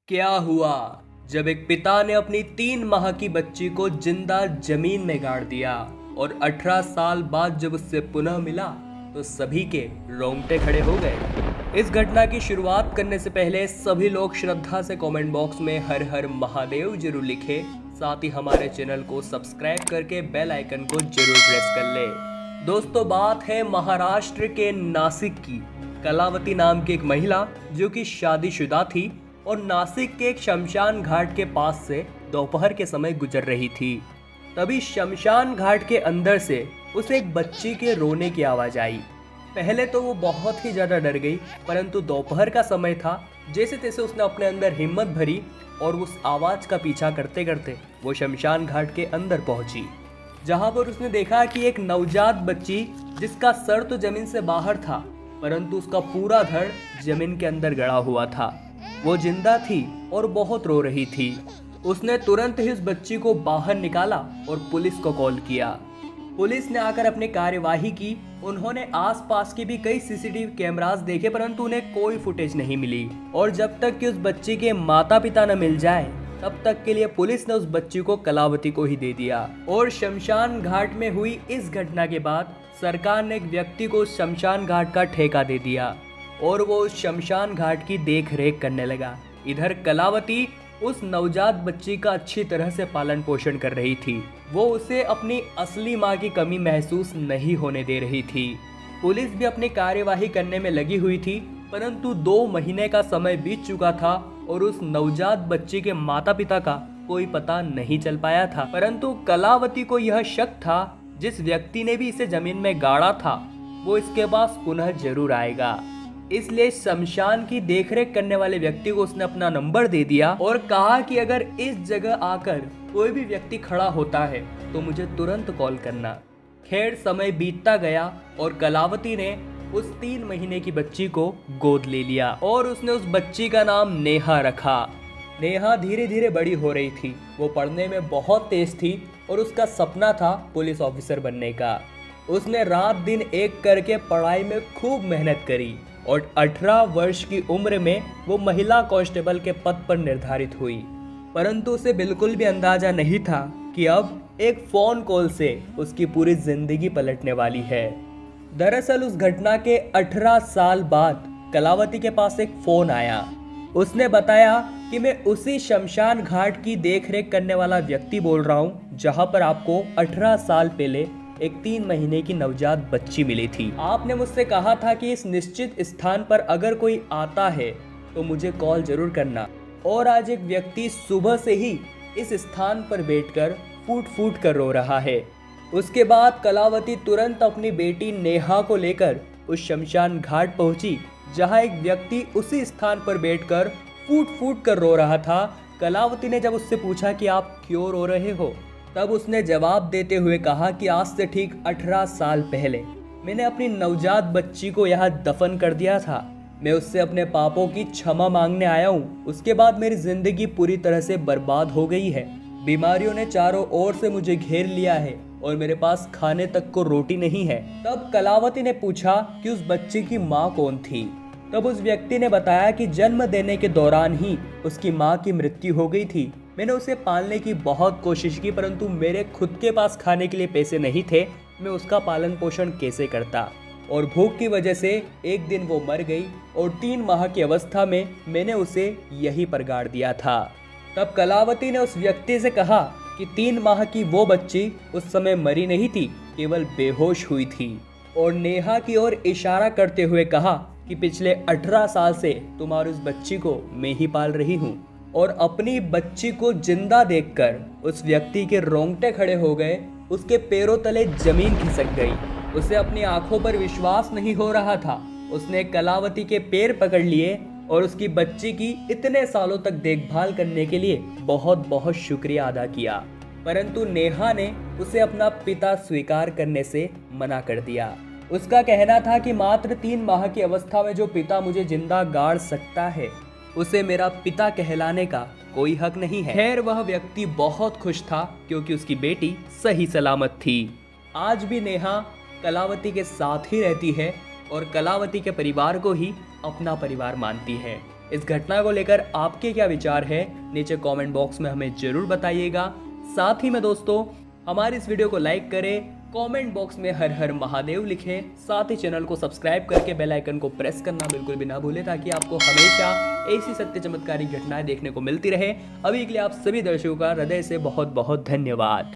क्या हुआ जब एक पिता ने अपनी 3 माह की बच्ची को जिंदा जमीन में गाड़ दिया और 18 साल बाद जब उससे पुनः मिला तो सभी के रोंगटे खड़े हो गए। इस घटना की शुरुआत करने से पहले सभी लोग श्रद्धा से कमेंट बॉक्स में हर हर महादेव जरूर लिखे। साथ ही हमारे चैनल को सब्सक्राइब करके बेल आइकन को जरूर प्रेस कर ले। दोस्तों, बात है महाराष्ट्र के नासिक की। कलावती नाम की एक महिला जो कि शादीशुदा थी और नासिक के एक शमशान घाट के पास से दोपहर के समय गुजर रही थी। तभी शमशान घाट के अंदर से उसे एक बच्ची के रोने की आवाज आई। पहले तो वो बहुत ही ज्यादा डर गई, परंतु दोपहर का समय था। जैसे तैसे उसने अपने अंदर हिम्मत भरी और उस आवाज का पीछा करते करते वो शमशान घाट के अंदर पहुंची, जहां पर उसने देखा कि एक नवजात बच्ची, जिसका सर तो जमीन से बाहर था परंतु उसका पूरा धड़ जमीन के अंदर गड़ा हुआ था, वो जिंदा थी और बहुत रो रही थी। उसने तुरंत ही उस बच्ची को बाहर निकाला और पुलिस को कॉल किया। पुलिस ने आकर अपनी कार्यवाही की। उन्होंने आसपास के भी कई सीसीटीवी कैमरास देखे, परंतु उन्हें कोई फुटेज नहीं मिली। और जब तक कि उस बच्ची के माता पिता न मिल जाए तब तक के लिए पुलिस ने उस बच्ची को कलावती को ही दे दिया। और शमशान घाट में हुई इस घटना के बाद सरकार ने एक व्यक्ति को उस शमशान घाट का ठेका दे दिया और वो उस शमशान घाट की देख रेख करने लगा। इधर कलावती उस नवजात बच्ची का अच्छी तरह से पालन पोषण कर रही थी। वो उसे अपनी असली माँ की कमी महसूस नहीं होने दे रही थी। पुलिस भी अपनी कार्यवाही करने में लगी हुई थी, परंतु 2 महीने का समय बीत चुका था और उस नवजात बच्ची के माता पिता का कोई पता नहीं चल पाया था। परंतु कलावती को यह शक था, जिस व्यक्ति ने भी इसे जमीन में गाड़ा था वो इसके पास पुनः जरूर आएगा। इसलिए शमशान की देखरेख करने वाले व्यक्ति को उसने अपना नंबर दे दिया और कहा कि अगर इस जगह आकर कोई भी व्यक्ति खड़ा होता है तो मुझे तुरंत कॉल करना। खैर, समय बीतता गया और कलावती ने उस 3 महीने की बच्ची को गोद ले लिया और उसने उस बच्ची का नाम नेहा रखा। नेहा धीरे धीरे बड़ी हो रही थी। वो पढ़ने में बहुत तेज थी और उसका सपना था पुलिस ऑफिसर बनने का। उसने रात दिन एक करके पढ़ाई में खूब मेहनत करी और 18 वर्ष की उम्र में वो महिला कांस्टेबल के पद पर निर्धारित हुई। परंतु उसे बिल्कुल भी अंदाजा नहीं था कि अब एक फोन कॉल से उसकी पूरी जिंदगी पलटने वाली है। दरअसल उस घटना के 18 साल बाद कलावती के पास एक फोन आया। उसने बताया कि मैं उसी शमशान घाट की देखरेख करने वाला व्यक्ति बोल रहा हूँ जहाँ पर आपको 18 साल पहले एक 3 महीने की नवजात बच्ची मिली थी। आपने मुझसे कहा था कि इस निश्चित स्थान पर अगर कोई आता है तो मुझे कॉल जरूर करना। और आज एक व्यक्ति सुबह से ही इस स्थान पर बैठकर फूट फूट कर रो रहा है। उसके बाद कलावती तुरंत अपनी बेटी नेहा को लेकर उस शमशान घाट पहुंची, जहां एक व्यक्ति उसी स्थान पर बैठकर फूट फूट कर रो रहा था। कलावती ने जब उससे पूछा कि आप क्यों रो रहे हो, तब उसने जवाब देते हुए कहा कि आज से ठीक 18 साल पहले मैंने अपनी नवजात बच्ची को यहाँ दफन कर दिया था। मैं उससे अपने पापों की क्षमा मांगने आया हूँ। उसके बाद मेरी जिंदगी पूरी तरह से बर्बाद हो गई है। बीमारियों ने चारों ओर से मुझे घेर लिया है और मेरे पास खाने तक को रोटी नहीं है। तब कलावती ने पूछा कि उस बच्ची की माँ कौन थी। तब उस व्यक्ति ने बताया कि जन्म देने के दौरान ही उसकी माँ की मृत्यु हो गई थी। मैंने उसे पालने की बहुत कोशिश की, परंतु मेरे खुद के पास खाने के लिए पैसे नहीं थे। मैं उसका पालन पोषण कैसे करता, और भूख की वजह से एक दिन वो मर गई और 3 माह की अवस्था में मैंने उसे यहीं पर गाड़ दिया था। तब कलावती ने उस व्यक्ति से कहा कि 3 माह की वो बच्ची उस समय मरी नहीं थी, केवल बेहोश हुई थी। और नेहा की ओर इशारा करते हुए कहा कि पिछले 18 साल से तुम्हारी उस बच्ची को मैं ही पाल रही हूँ। और अपनी बच्ची को जिंदा देखकर उस व्यक्ति के रोंगटे खड़े हो गए। उसके पैरों तले जमीन खिसक गई। उसे अपनी आंखों पर विश्वास नहीं हो रहा था। उसने कलावती के पैर पकड़ लिए और उसकी बच्ची की इतने सालों तक देखभाल करने के लिए बहुत बहुत शुक्रिया अदा किया। परंतु नेहा ने उसे अपना पिता स्वीकार करने से मना कर दिया। उसका कहना था कि मात्र 3 माह की अवस्था में जो पिता मुझे जिंदा गाड़ सकता है, उसे मेरा पिता कहलाने का कोई हक नहीं है। खैर, वह व्यक्ति बहुत खुश था क्योंकि उसकी बेटी सही सलामत थी। आज भी नेहा कलावती के साथ ही रहती है और कलावती के परिवार को ही अपना परिवार मानती है। इस घटना को लेकर आपके क्या विचार है, नीचे कमेंट बॉक्स में हमें जरूर बताइएगा। साथ ही में दोस्तों, हमारी इस वीडियो को लाइक करें, कमेंट बॉक्स में हर हर महादेव लिखें, साथ ही चैनल को सब्सक्राइब करके बेल आइकन को प्रेस करना बिल्कुल भी ना भूलें, ताकि आपको हमेशा ऐसी सत्य चमत्कारी घटनाएं देखने को मिलती रहे। अभी के लिए आप सभी दर्शकों का हृदय से बहुत बहुत धन्यवाद।